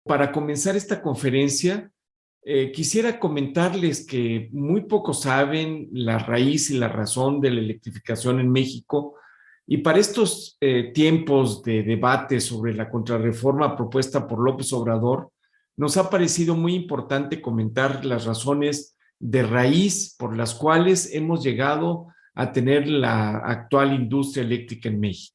Para comenzar esta conferencia, quisiera comentarles que muy pocos saben la raíz y la razón de la electrificación en México, y para estos tiempos de debate sobre la contrarreforma propuesta por López Obrador, nos ha parecido muy importante comentar las razones de raíz por las cuales hemos llegado a tener la actual industria eléctrica en México.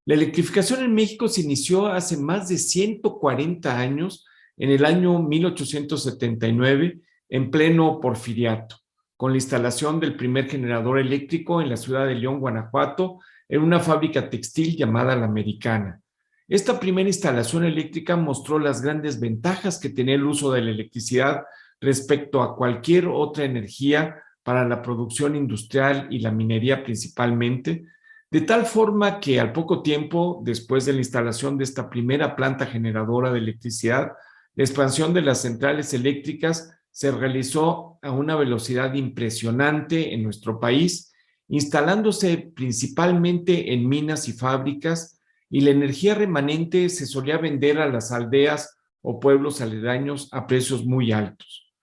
La electrificación en México se inició hace más de 140 años, en el año 1879, en pleno Porfiriato, con la instalación del primer generador eléctrico en la ciudad de León, Guanajuato, en una fábrica textil llamada La Americana. Esta primera instalación eléctrica mostró las grandes ventajas que tenía el uso de la electricidad respecto a cualquier otra energía para la producción industrial y la minería principalmente, de tal forma que al poco tiempo, después de la instalación de esta primera planta generadora de electricidad, la expansión de las centrales eléctricas se realizó a una velocidad impresionante en nuestro país, instalándose principalmente en minas y fábricas, y la energía remanente se solía vender a las aldeas o pueblos aledaños a precios muy altos.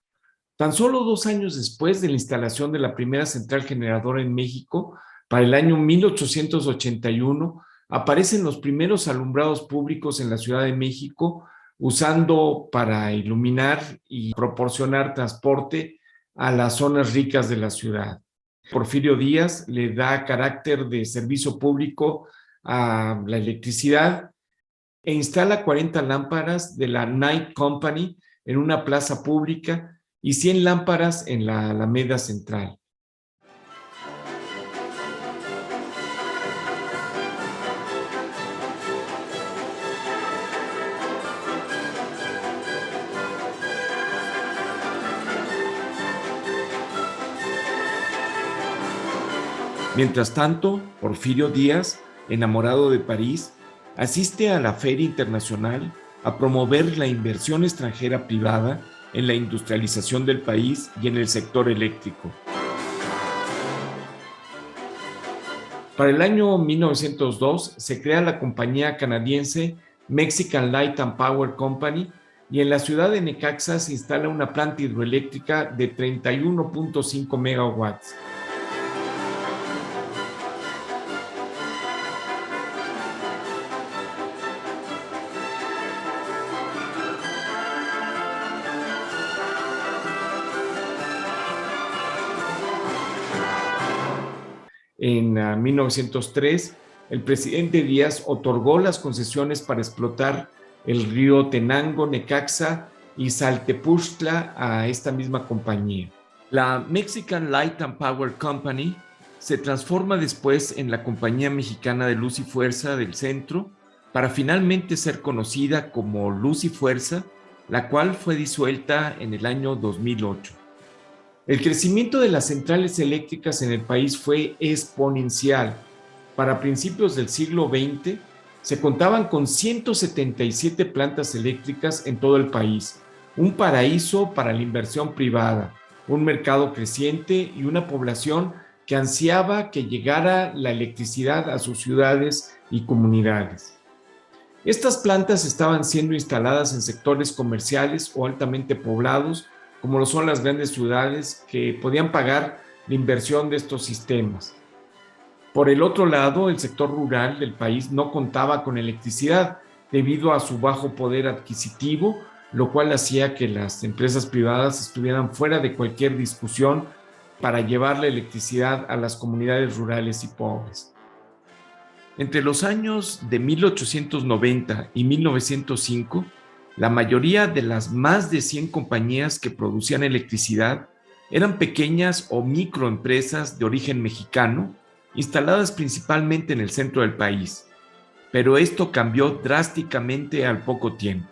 Tan solo 2 años después de la instalación de la primera central generadora en México, para el año 1881, aparecen los primeros alumbrados públicos en la Ciudad de México, usando para iluminar y proporcionar transporte a las zonas ricas de la ciudad. Porfirio Díaz le da carácter de servicio público a la electricidad e instala 40 lámparas de la Night Company en una plaza pública y 100 lámparas en la Alameda Central. Mientras tanto, Porfirio Díaz, enamorado de París, asiste a la Feria Internacional a promover la inversión extranjera privada en la industrialización del país y en el sector eléctrico. Para el año 1902 se crea la compañía canadiense Mexican Light and Power Company, y en la ciudad de Necaxa se instala una planta hidroeléctrica de 31.5 megawatts. En 1903, el presidente Díaz otorgó las concesiones para explotar el río Tenango, Necaxa y Saltepuxtla a esta misma compañía. La Mexican Light and Power Company se transforma después en la Compañía Mexicana de Luz y Fuerza del Centro, para finalmente ser conocida como Luz y Fuerza, la cual fue disuelta en el año 2008. El crecimiento de las centrales eléctricas en el país fue exponencial. Para principios del siglo XX, se contaban con 177 plantas eléctricas en todo el país, un paraíso para la inversión privada, un mercado creciente y una población que ansiaba que llegara la electricidad a sus ciudades y comunidades. Estas plantas estaban siendo instaladas en sectores comerciales o altamente poblados, como lo son las grandes ciudades, que podían pagar la inversión de estos sistemas. Por el otro lado, el sector rural del país no contaba con electricidad debido a su bajo poder adquisitivo, lo cual hacía que las empresas privadas estuvieran fuera de cualquier discusión para llevar la electricidad a las comunidades rurales y pobres. Entre los años de 1890 y 1905, la mayoría de las más de 100 compañías que producían electricidad eran pequeñas o microempresas de origen mexicano, instaladas principalmente en el centro del país, pero esto cambió drásticamente al poco tiempo.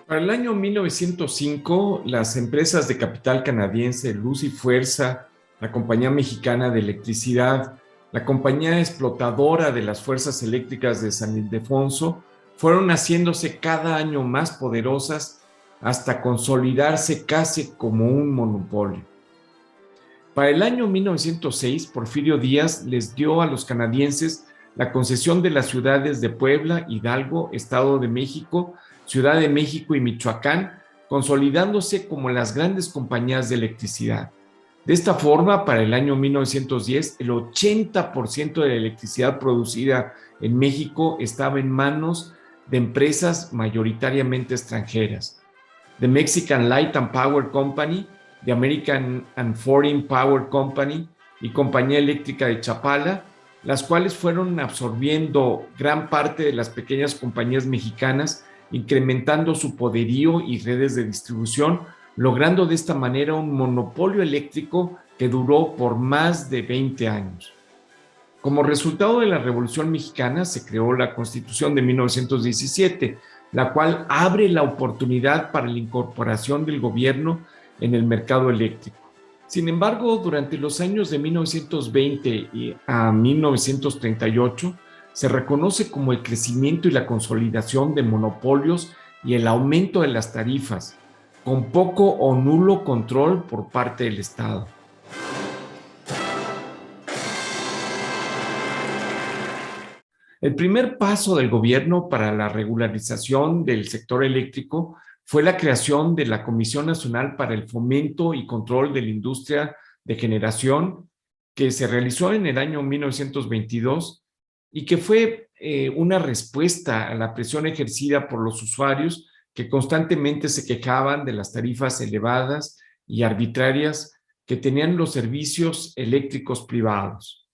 Para el año 1905, las empresas de capital canadiense Luz y Fuerza, la Compañía Mexicana de Electricidad, la compañía explotadora de las fuerzas eléctricas de San Ildefonso, fueron haciéndose cada año más poderosas hasta consolidarse casi como un monopolio. Para el año 1906, Porfirio Díaz les dio a los canadienses la concesión de las ciudades de Puebla, Hidalgo, Estado de México, Ciudad de México y Michoacán, consolidándose como las grandes compañías de electricidad. De esta forma, para el año 1910, el 80% de la electricidad producida en México estaba en manos de empresas mayoritariamente extranjeras. The Mexican Light and Power Company, The American and Foreign Power Company y Compañía Eléctrica de Chapala, las cuales fueron absorbiendo gran parte de las pequeñas compañías mexicanas, incrementando su poderío y redes de distribución, logrando de esta manera un monopolio eléctrico que duró por más de 20 años. Como resultado de la Revolución Mexicana se creó la Constitución de 1917, la cual abre la oportunidad para la incorporación del gobierno en el mercado eléctrico. Sin embargo, durante los años de 1920 a 1938, se reconoce como el crecimiento y la consolidación de monopolios y el aumento de las tarifas, con poco o nulo control por parte del Estado. El primer paso del gobierno para la regularización del sector eléctrico fue la creación de la Comisión Nacional para el Fomento y Control de la Industria de Generación, que se realizó en el año 1922 y que fue una respuesta a la presión ejercida por los usuarios que constantemente se quejaban de las tarifas elevadas y arbitrarias que tenían los servicios eléctricos privados.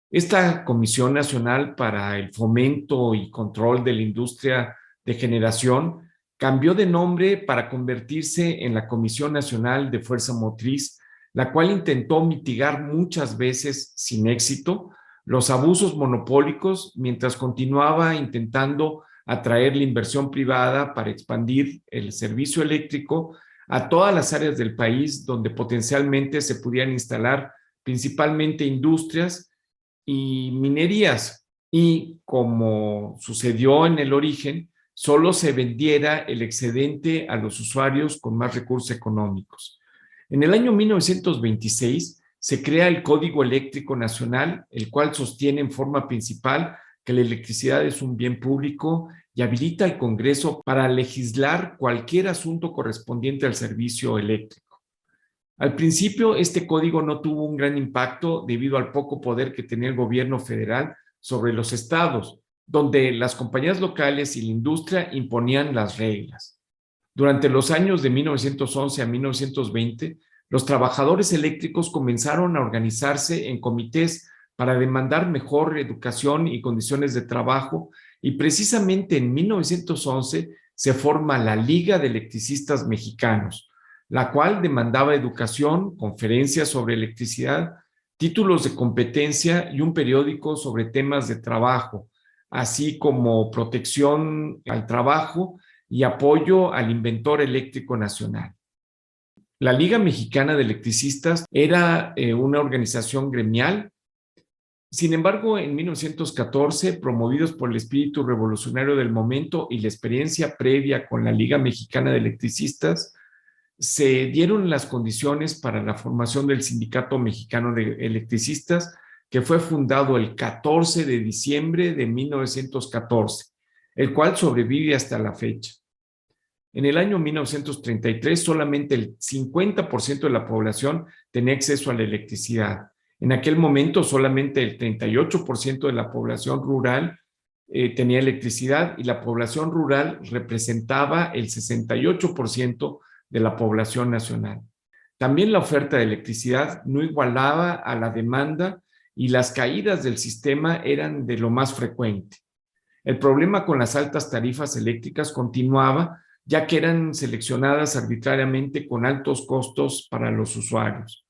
Esta Comisión Nacional para el Fomento y Control de la Industria de Generación cambió de nombre para convertirse en la Comisión Nacional de Fuerza Motriz, la cual intentó mitigar muchas veces sin éxito los abusos monopólicos mientras continuaba intentando atraer la inversión privada para expandir el servicio eléctrico a todas las áreas del país donde potencialmente se pudieran instalar principalmente industrias y minerías. Y como sucedió en el origen, solo se vendiera el excedente a los usuarios con más recursos económicos. En el año 1926 se crea el Código Eléctrico Nacional, el cual sostiene en forma principal que la electricidad es un bien público y habilita al Congreso para legislar cualquier asunto correspondiente al servicio eléctrico. Al principio, este código no tuvo un gran impacto debido al poco poder que tenía el gobierno federal sobre los estados, donde las compañías locales y la industria imponían las reglas. Durante los años de 1911 a 1920, los trabajadores eléctricos comenzaron a organizarse en comités para demandar mejor educación y condiciones de trabajo, y precisamente en 1911 se forma la Liga de Electricistas Mexicanos, la cual demandaba educación, conferencias sobre electricidad, títulos de competencia y un periódico sobre temas de trabajo, así como protección al trabajo y apoyo al inventor eléctrico nacional. La Liga Mexicana de Electricistas era una organización gremial. Sin embargo, en 1914, promovidos por el espíritu revolucionario del momento y la experiencia previa con la Liga Mexicana de Electricistas, se dieron las condiciones para la formación del Sindicato Mexicano de Electricistas, que fue fundado el 14 de diciembre de 1914, el cual sobrevive hasta la fecha. En el año 1933, solamente el 50% de la población tenía acceso a la electricidad. En aquel momento, solamente el 38% de la población rural tenía electricidad, y la población rural representaba el 68% de la población nacional. También la oferta de electricidad no igualaba a la demanda y las caídas del sistema eran de lo más frecuente. El problema con las altas tarifas eléctricas continuaba, ya que eran seleccionadas arbitrariamente con altos costos para los usuarios.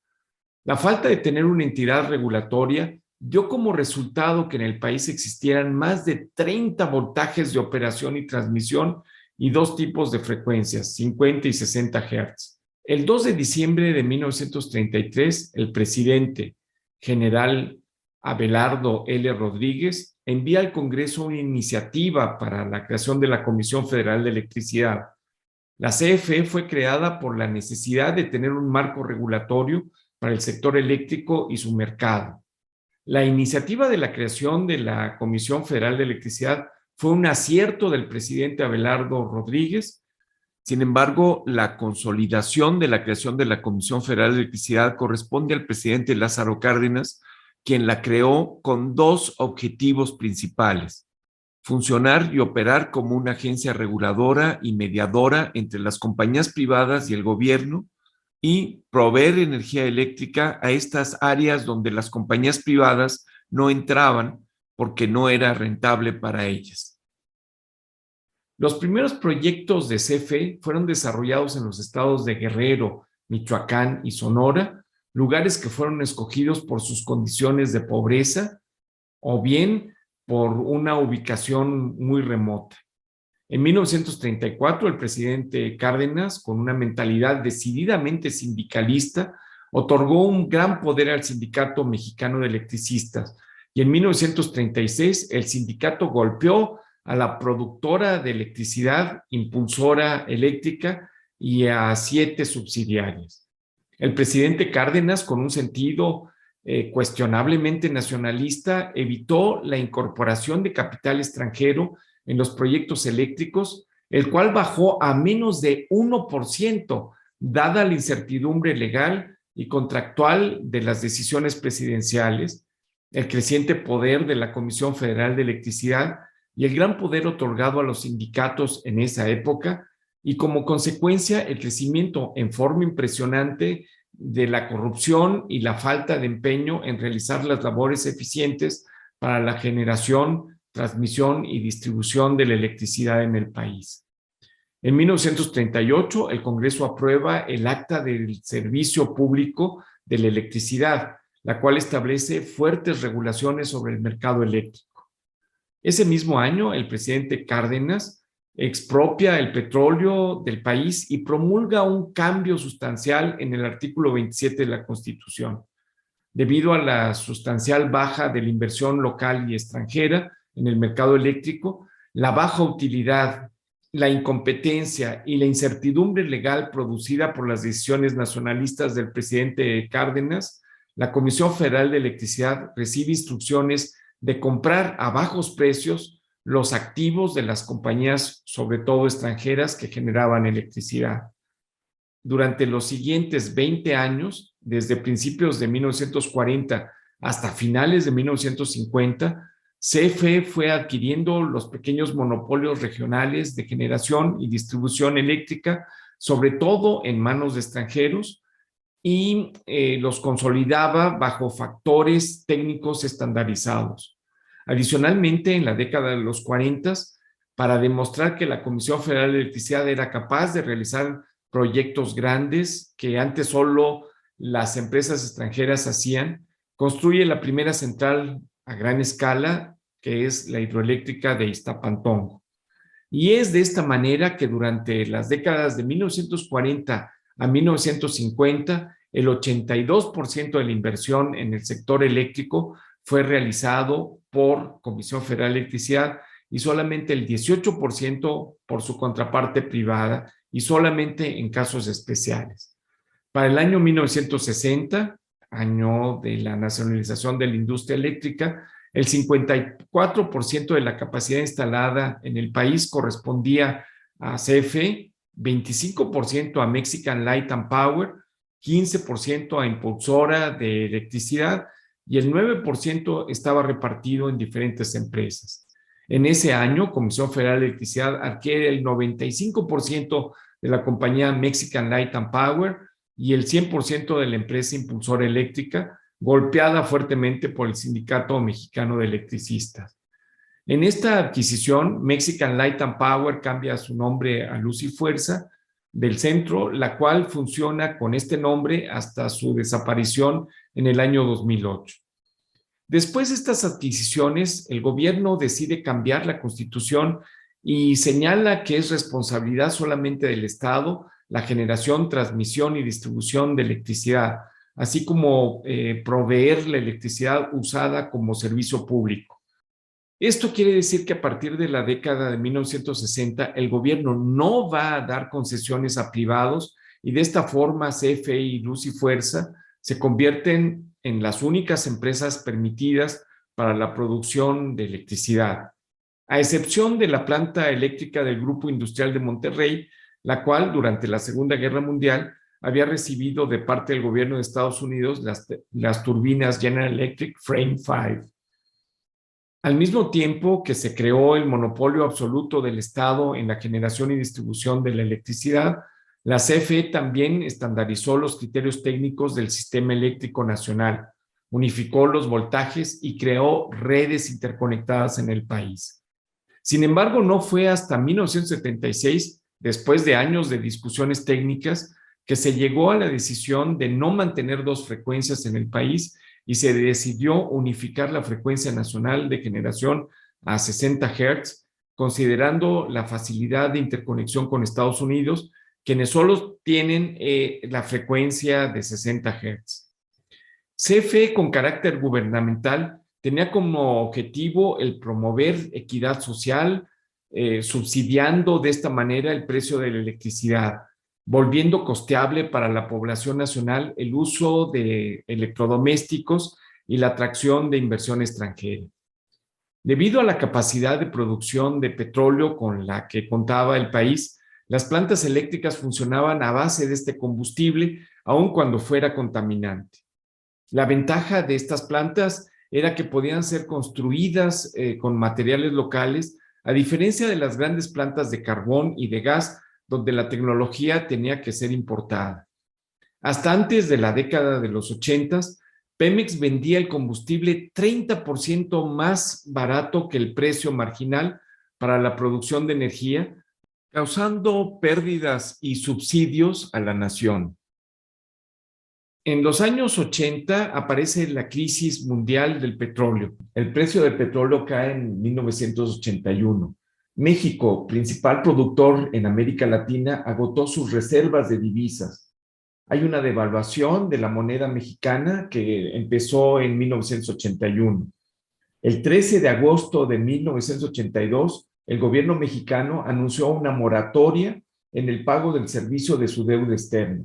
La falta de tener una entidad regulatoria dio como resultado que en el país existieran más de 30 voltajes de operación y transmisión y dos tipos de frecuencias, 50 y 60 Hz. El 2 de diciembre de 1933, el presidente general Abelardo L. Rodríguez envía al Congreso una iniciativa para la creación de la Comisión Federal de Electricidad. La CFE fue creada por la necesidad de tener un marco regulatorio para el sector eléctrico y su mercado. La iniciativa de la creación de la Comisión Federal de Electricidad fue un acierto del presidente Abelardo Rodríguez. Sin embargo, la consolidación de la creación de la Comisión Federal de Electricidad corresponde al presidente Lázaro Cárdenas, quien la creó con dos objetivos principales: funcionar y operar como una agencia reguladora y mediadora entre las compañías privadas y el gobierno, y proveer energía eléctrica a estas áreas donde las compañías privadas no entraban porque no era rentable para ellas. Los primeros proyectos de CFE fueron desarrollados en los estados de Guerrero, Michoacán y Sonora, lugares que fueron escogidos por sus condiciones de pobreza o bien por una ubicación muy remota. En 1934, el presidente Cárdenas, con una mentalidad decididamente sindicalista, otorgó un gran poder al Sindicato Mexicano de Electricistas, y en 1936 el sindicato golpeó a la productora de electricidad, Impulsora Eléctrica, y a 7 subsidiarias. El presidente Cárdenas, con un sentido cuestionablemente nacionalista, evitó la incorporación de capital extranjero en los proyectos eléctricos, el cual bajó a menos de 1%, dada la incertidumbre legal y contractual de las decisiones presidenciales, el creciente poder de la Comisión Federal de Electricidad y el gran poder otorgado a los sindicatos en esa época, y como consecuencia el crecimiento en forma impresionante de la corrupción y la falta de empeño en realizar las labores eficientes para la generación, transmisión y distribución de la electricidad en el país. En 1938, el Congreso aprueba el Acta del Servicio Público de la Electricidad, la cual establece fuertes regulaciones sobre el mercado eléctrico. Ese mismo año, el presidente Cárdenas expropia el petróleo del país y promulga un cambio sustancial en el artículo 27 de la Constitución. Debido a la sustancial baja de la inversión local y extranjera en el mercado eléctrico, la baja utilidad, la incompetencia y la incertidumbre legal producida por las decisiones nacionalistas del presidente Cárdenas, la Comisión Federal de Electricidad recibe instrucciones de comprar a bajos precios los activos de las compañías, sobre todo extranjeras, que generaban electricidad. Durante los siguientes 20 años, desde principios de 1940 hasta finales de 1950, CFE fue adquiriendo los pequeños monopolios regionales de generación y distribución eléctrica, sobre todo en manos de extranjeros, y los consolidaba bajo factores técnicos estandarizados. Adicionalmente, en la década de los 40, para demostrar que la Comisión Federal de Electricidad era capaz de realizar proyectos grandes que antes solo las empresas extranjeras hacían, construye la primera central a gran escala, que es la hidroeléctrica de Iztapantongo. Y es de esta manera que durante las décadas de 1940 a 1950, el 82% de la inversión en el sector eléctrico fue realizado por Comisión Federal de Electricidad y solamente el 18% por su contraparte privada, y solamente en casos especiales. Para el año 1960, año de la nacionalización de la industria eléctrica, el 54% de la capacidad instalada en el país correspondía a CFE, 25% a Mexican Light and Power, 15% a Impulsora de Electricidad y el 9% estaba repartido en diferentes empresas. En ese año, Comisión Federal de Electricidad adquiere el 95% de la compañía Mexican Light and Power y el 100% de la empresa Impulsora Eléctrica, golpeada fuertemente por el Sindicato Mexicano de Electricistas. En esta adquisición, Mexican Light and Power cambia su nombre a Luz y Fuerza del Centro, la cual funciona con este nombre hasta su desaparición en el año 2008. Después de estas adquisiciones, el gobierno decide cambiar la Constitución y señala que es responsabilidad solamente del Estado la generación, transmisión y distribución de electricidad, así como proveer la electricidad usada como servicio público. Esto quiere decir que a partir de la década de 1960, el gobierno no va a dar concesiones a privados y de esta forma CFE y Luz y Fuerza se convierten en las únicas empresas permitidas para la producción de electricidad, a excepción de la planta eléctrica del Grupo Industrial de Monterrey, la cual durante la Segunda Guerra Mundial había recibido de parte del gobierno de Estados Unidos las turbinas General Electric Frame 5. Al mismo tiempo que se creó el monopolio absoluto del Estado en la generación y distribución de la electricidad, la CFE también estandarizó los criterios técnicos del sistema eléctrico nacional, unificó los voltajes y creó redes interconectadas en el país. Sin embargo, no fue hasta 1976, después de años de discusiones técnicas, que se llegó a la decisión de no mantener dos frecuencias en el país y se decidió unificar la frecuencia nacional de generación a 60 Hz, considerando la facilidad de interconexión con Estados Unidos, quienes solo tienen la frecuencia de 60 Hz. CFE, con carácter gubernamental, tenía como objetivo el promover equidad social, subsidiando de esta manera el precio de la electricidad, volviendo costeable para la población nacional el uso de electrodomésticos y la atracción de inversión extranjera. Debido a la capacidad de producción de petróleo con la que contaba el país, las plantas eléctricas funcionaban a base de este combustible, aun cuando fuera contaminante. La ventaja de estas plantas era que podían ser construidas con materiales locales, a diferencia de las grandes plantas de carbón y de gas, donde la tecnología tenía que ser importada. Hasta antes de la década de los 80, Pemex vendía el combustible 30% más barato que el precio marginal para la producción de energía, causando pérdidas y subsidios a la nación. En los años 80 aparece la crisis mundial del petróleo. El precio del petróleo cae en 1981. México, principal productor en América Latina, agotó sus reservas de divisas. Hay una devaluación de la moneda mexicana que empezó en 1981. El 13 de agosto de 1982, el gobierno mexicano anunció una moratoria en el pago del servicio de su deuda externa.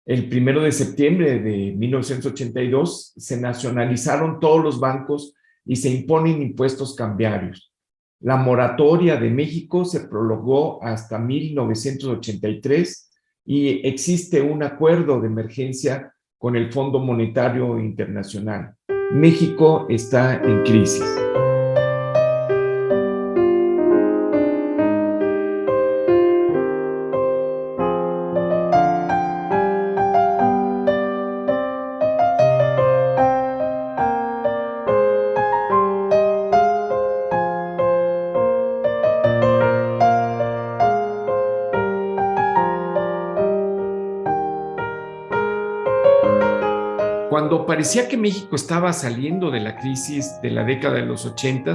El 1 de septiembre de 1982 se nacionalizaron todos los bancos y se imponen impuestos cambiarios. La moratoria de México se prolongó hasta 1983 y existe un acuerdo de emergencia con el Fondo Monetario Internacional. México está en crisis. Cuando parecía que México estaba saliendo de la crisis de la década de los 80,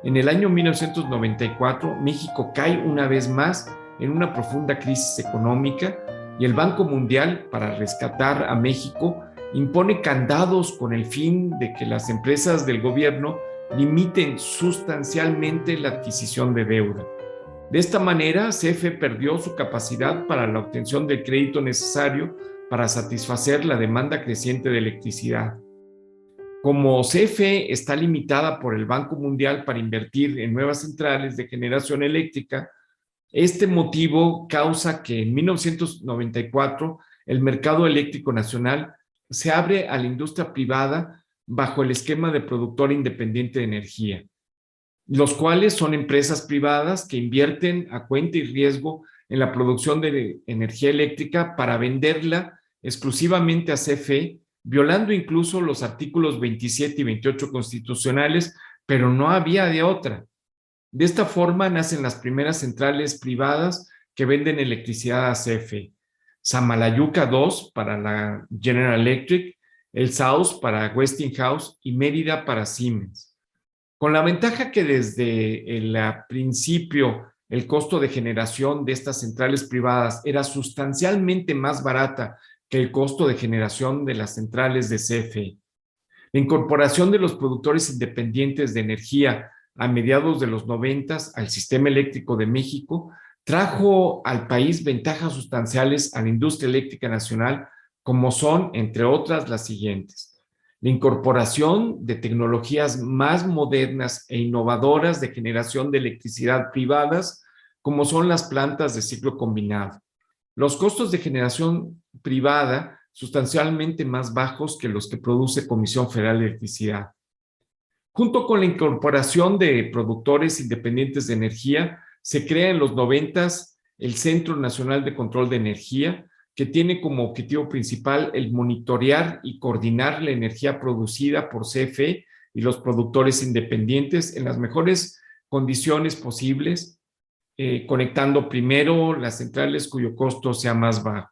en el año 1994, México cae una vez más en una profunda crisis económica y el Banco Mundial, para rescatar a México, impone candados con el fin de que las empresas del gobierno limiten sustancialmente la adquisición de deuda. De esta manera, CFE perdió su capacidad para la obtención del crédito necesario para satisfacer la demanda creciente de electricidad. Como CFE está limitada por el Banco Mundial para invertir en nuevas centrales de generación eléctrica, este motivo causa que en 1994 el mercado eléctrico nacional se abre a la industria privada bajo el esquema de productor independiente de energía, los cuales son empresas privadas que invierten a cuenta y riesgo en la producción de energía eléctrica para venderla exclusivamente a CFE, violando incluso los artículos 27 y 28 constitucionales, pero no había de otra. De esta forma nacen las primeras centrales privadas que venden electricidad a CFE. Samalayuca 2 para la General Electric, El Saus para Westinghouse y Mérida para Siemens. Con la ventaja que desde el principio el costo de generación de estas centrales privadas era sustancialmente más barata que el costo de generación de las centrales de CFE. La incorporación de los productores independientes de energía a mediados de los 90 al sistema eléctrico de México trajo al país ventajas sustanciales a la industria eléctrica nacional como son, entre otras, las siguientes: la incorporación de tecnologías más modernas e innovadoras de generación de electricidad privadas, como son las plantas de ciclo combinado. Los costos de generación privada sustancialmente más bajos que los que produce Comisión Federal de Electricidad. Junto con la incorporación de productores independientes de energía, se crea en los 90 el Centro Nacional de Control de Energía, que tiene como objetivo principal el monitorear y coordinar la energía producida por CFE y los productores independientes en las mejores condiciones posibles, conectando primero las centrales cuyo costo sea más bajo.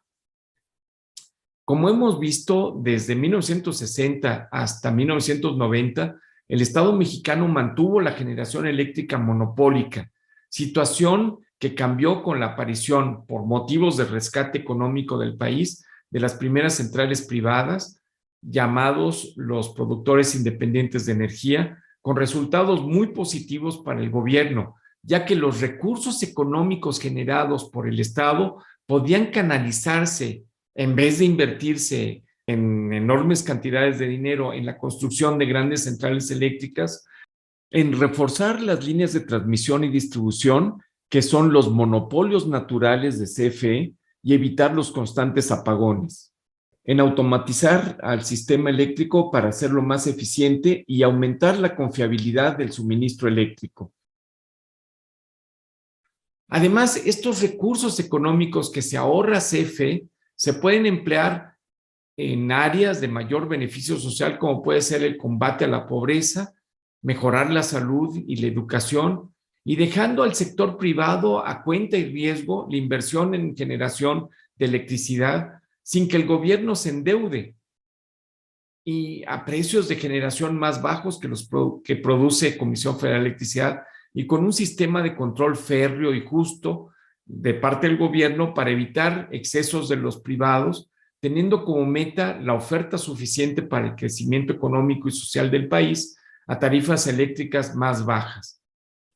Como hemos visto, desde 1960 hasta 1990, el Estado mexicano mantuvo la generación eléctrica monopólica, situación que cambió con la aparición, por motivos de rescate económico del país, de las primeras centrales privadas, llamados los productores independientes de energía, con resultados muy positivos para el gobierno, ya que los recursos económicos generados por el Estado podían canalizarse, en vez de invertirse en enormes cantidades de dinero en la construcción de grandes centrales eléctricas, en reforzar las líneas de transmisión y distribución, que son los monopolios naturales de CFE, y evitar los constantes apagones, en automatizar al sistema eléctrico para hacerlo más eficiente y aumentar la confiabilidad del suministro eléctrico. Además, estos recursos económicos que se ahorra CFE se pueden emplear en áreas de mayor beneficio social, como puede ser el combate a la pobreza, mejorar la salud y la educación, y dejando al sector privado a cuenta y riesgo la inversión en generación de electricidad sin que el gobierno se endeude y a precios de generación más bajos que los que produce Comisión Federal de Electricidad, y con un sistema de control férreo y justo de parte del gobierno para evitar excesos de los privados, teniendo como meta la oferta suficiente para el crecimiento económico y social del país a tarifas eléctricas más bajas,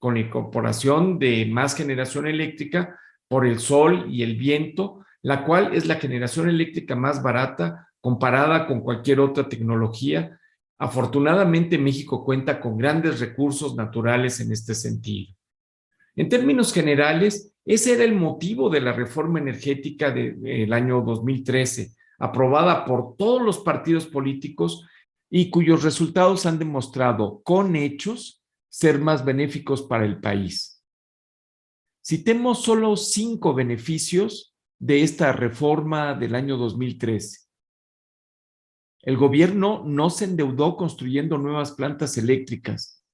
con la incorporación de más generación eléctrica por el sol y el viento, la cual es la generación eléctrica más barata comparada con cualquier otra tecnología. Afortunadamente, México cuenta con grandes recursos naturales en este sentido. En términos generales, ese era el motivo de la reforma energética del año 2013, aprobada por todos los partidos políticos y cuyos resultados han demostrado con hechos ser más benéficos para el país. Citemos solo 5 beneficios de esta reforma del año 2013. El gobierno no se endeudó construyendo nuevas plantas eléctricas.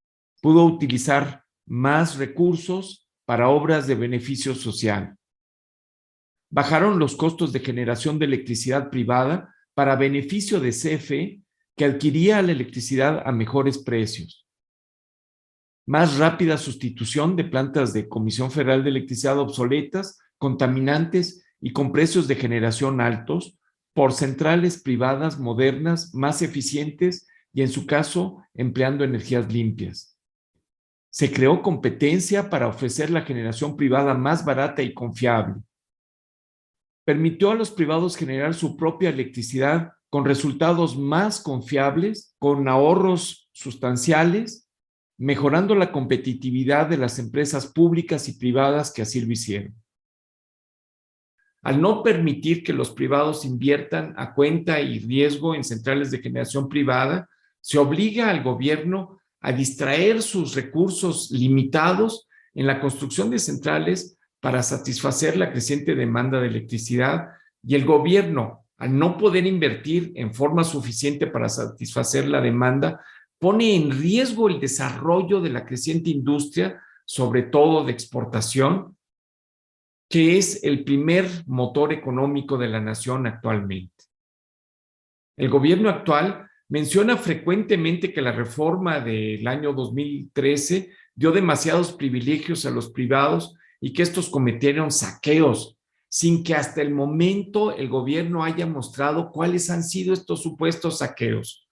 Pudo utilizar más recursos para obras de beneficio social. Bajaron los costos de generación de electricidad privada para beneficio de CFE, que adquiría la electricidad a mejores precios. Más rápida sustitución de plantas de Comisión Federal de Electricidad obsoletas, contaminantes y con precios de generación altos, por centrales privadas modernas, más eficientes y, en su caso, empleando energías limpias. Se creó competencia para ofrecer la generación privada más barata y confiable. Permitió a los privados generar su propia electricidad con resultados más confiables, con ahorros sustanciales, mejorando la competitividad de las empresas públicas y privadas que así lo hicieron. Al no permitir que los privados inviertan a cuenta y riesgo en centrales de generación privada, se obliga al gobierno a distraer sus recursos limitados en la construcción de centrales para satisfacer la creciente demanda de electricidad, y el gobierno, al no poder invertir en forma suficiente para satisfacer la demanda, pone en riesgo el desarrollo de la creciente industria, sobre todo de exportación, que es el primer motor económico de la nación actualmente. El gobierno actual menciona frecuentemente que la reforma del año 2013 dio demasiados privilegios a los privados y que estos cometieron saqueos, sin que hasta el momento el gobierno haya mostrado cuáles han sido estos supuestos saqueos.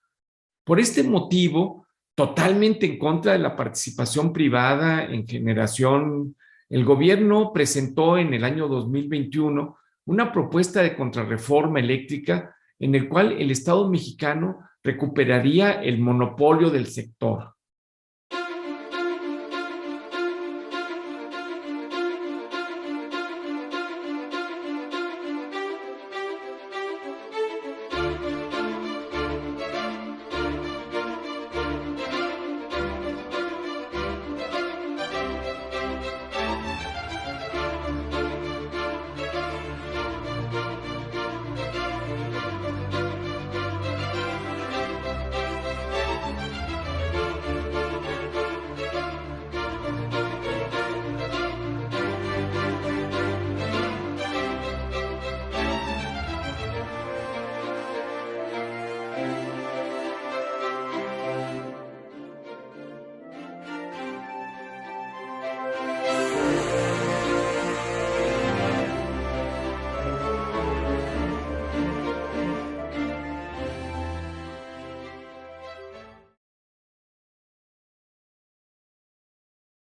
Por este motivo, totalmente en contra de la participación privada en generación, el gobierno presentó en el año 2021 una propuesta de contrarreforma eléctrica en el cual el Estado mexicano recuperaría el monopolio del sector.